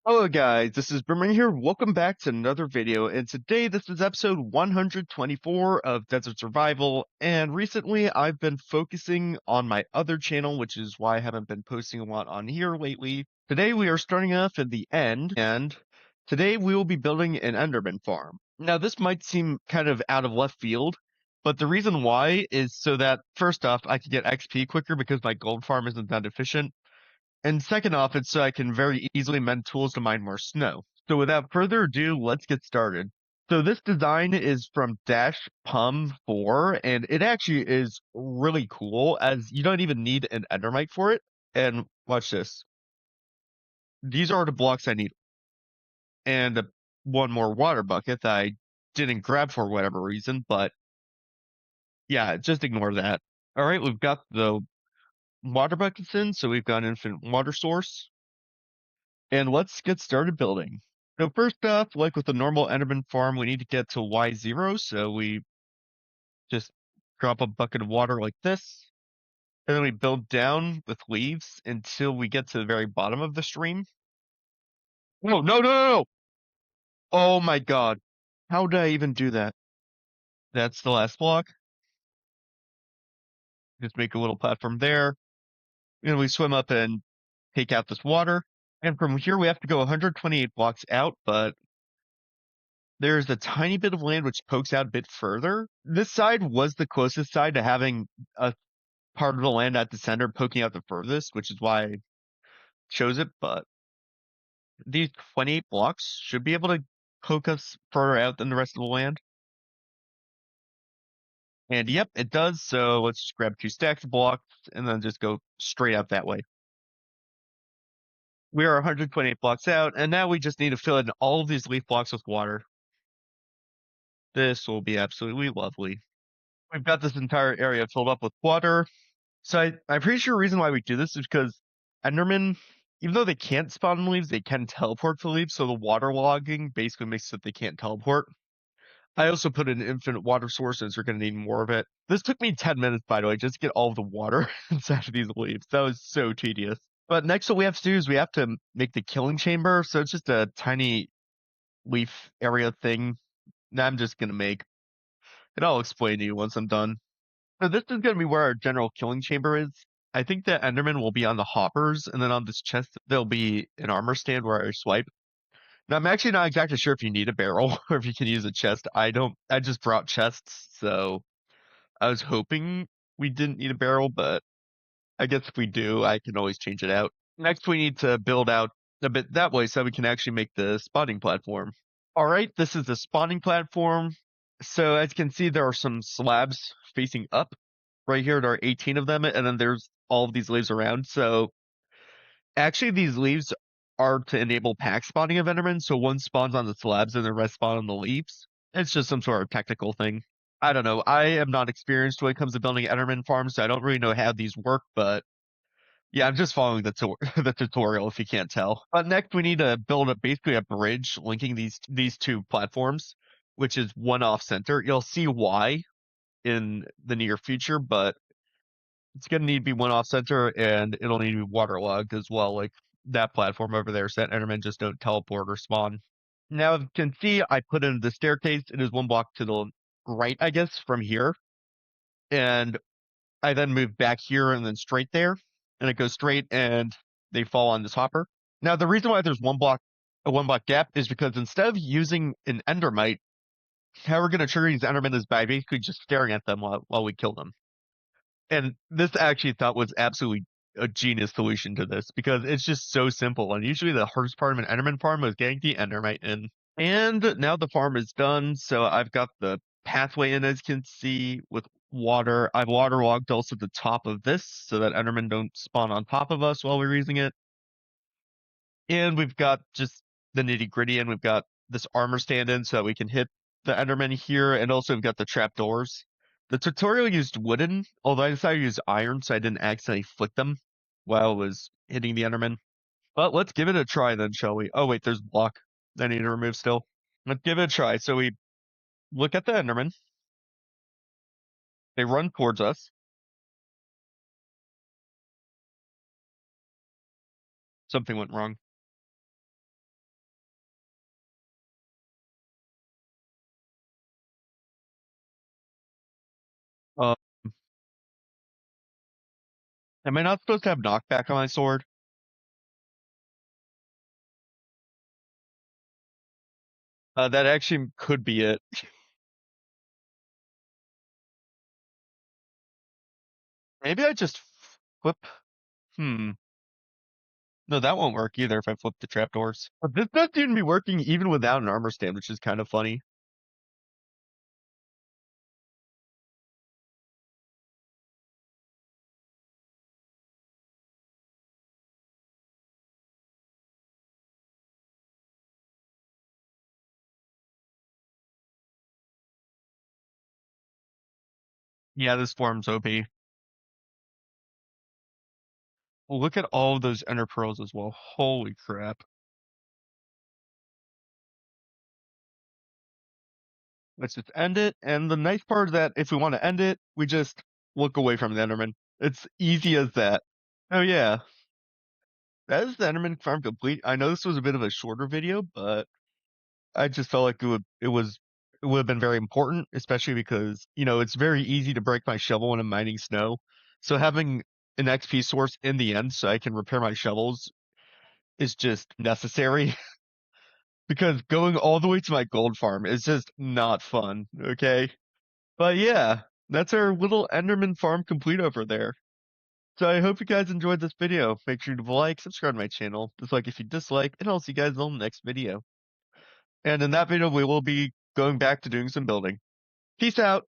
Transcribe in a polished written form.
Hello guys, this is Boomerang here. Welcome back to another video, and today this is episode 124 of Desert Survival, and recently I've been focusing on my other channel, which is why I haven't been posting a lot on here lately. Today we are starting off at the end, and today we will be building an Enderman farm. Now this might seem kind of out of left field, but the reason why is so that first off I can get XP quicker because my gold farm isn't that efficient. And second off, it's so I can very easily mend tools to mine more snow. So without further ado, let's get started. So this design is from Dash Pum 4, and it actually is really cool as you don't even need an endermite for it. And watch this. These are the blocks I need. And one more water bucket that I didn't grab for whatever reason, but yeah, just ignore that. All right, we've got the water buckets in, so we've got an infinite water source. And let's get started building. So first off, like with the normal Enderman farm, we need to get to Y0, so we just drop a bucket of water like this, and then we build down with leaves until we get to the very bottom of the stream. No, no, no, no, no! Oh my God. How did I even do that? That's the last block. Just make a little platform there. And we swim up and take out this water. And from here, we have to go 128 blocks out, but there's a tiny bit of land which pokes out a bit further. This side was the closest side to having a part of the land at the center poking out the furthest, which is why I chose it. But these 28 blocks should be able to poke us further out than the rest of the land. And yep, it does. So let's just grab two stacks of blocks and then just go straight out that way. We are 128 blocks out, and now we just need to fill in all of these leaf blocks with water. This will be absolutely lovely. We've got this entire area filled up with water. So I'm pretty sure the reason why we do this is because Enderman, even though they can't spawn in leaves, they can teleport to leaves. So the water logging basically makes it they can't teleport. I also put in infinite water sources. We're going to need more of it. This took me 10 minutes, by the way, just to get all of the water inside of these leaves. That was so tedious. But next, what we have to do is we have to make the killing chamber. So it's just a tiny leaf area thing that I'm just going to make. And I'll explain to you once I'm done. So this is going to be where our general killing chamber is. I think that Enderman will be on the hoppers, and then on this chest there'll be an armor stand where I swipe. Now I'm actually not exactly sure if you need a barrel or if you can use a chest. I don't. I just brought chests, so I was hoping we didn't need a barrel, but I guess if we do, I can always change it out. Next, we need to build out a bit that way so we can actually make the spawning platform. All right, this is the spawning platform. So as you can see, there are some slabs facing up. Right here, there are 18 of them, and then there's all of these leaves around. So actually, these leaves are to enable pack spawning of Enderman. So one spawns on the slabs and the rest spawn on the leaves. It's just some sort of technical thing. I don't know. I am not experienced when it comes to building Enderman farms, so I don't really know how these work, but yeah, I'm just following the tutorial if you can't tell. But next we need to build basically a bridge linking these two platforms, which is one off center. You'll see why in the near future, but it's gonna need to be one off center and it'll need to be waterlogged as well, like that platform over there, so that Endermen just don't teleport or spawn. Now you can see I put in the staircase. It is one block to the right, I guess, from here. And I then move back here and then straight there, and it goes straight and they fall on this hopper. Now the reason why there's a one block gap is because instead of using an endermite, how we're gonna trigger these endermen is by basically just staring at them while we kill them. And this I actually thought was absolutely a genius solution to this because it's just so simple. And usually the hardest part of an enderman farm was getting the endermite in. And now the farm is done, so I've got the pathway in, as you can see, with water. I've waterlogged also the top of this so that Endermen don't spawn on top of us while we're using it. And we've got just the nitty-gritty, and we've got this armor stand in so that we can hit the Endermen here, and also we've got the trapdoors. The tutorial used wooden, although I decided to use iron so I didn't accidentally flick them while I was hitting the Enderman. But let's give it a try then, shall we? Oh wait, there's block I need to remove still. Let's give it a try. So we look at the Enderman. They run towards us. Something went wrong. Am I not supposed to have knockback on my sword? That actually could be it. Maybe I just flip. Hmm. No, that won't work either if I flip the trapdoors. But this does seem to be working even without an armor stand, which is kind of funny. Yeah, this form's OP. Well, look at all of those ender pearls as well. Holy crap. Let's just end it. And the nice part is that if we want to end it, we just look away from the Enderman. It's easy as that. Oh yeah. That is the Enderman farm complete. I know this was a bit of a shorter video, but I just felt like it would have been very important, especially because, it's very easy to break my shovel when I'm mining snow. So having an XP source in the end so I can repair my shovels is just necessary because going all the way to my gold farm is just not fun, okay? But yeah, that's our little Enderman farm complete over there. So I hope you guys enjoyed this video. Make sure to like, subscribe to my channel, dislike if you dislike, and I'll see you guys on the next video. And in that video, we will be going back to doing some building. Peace out.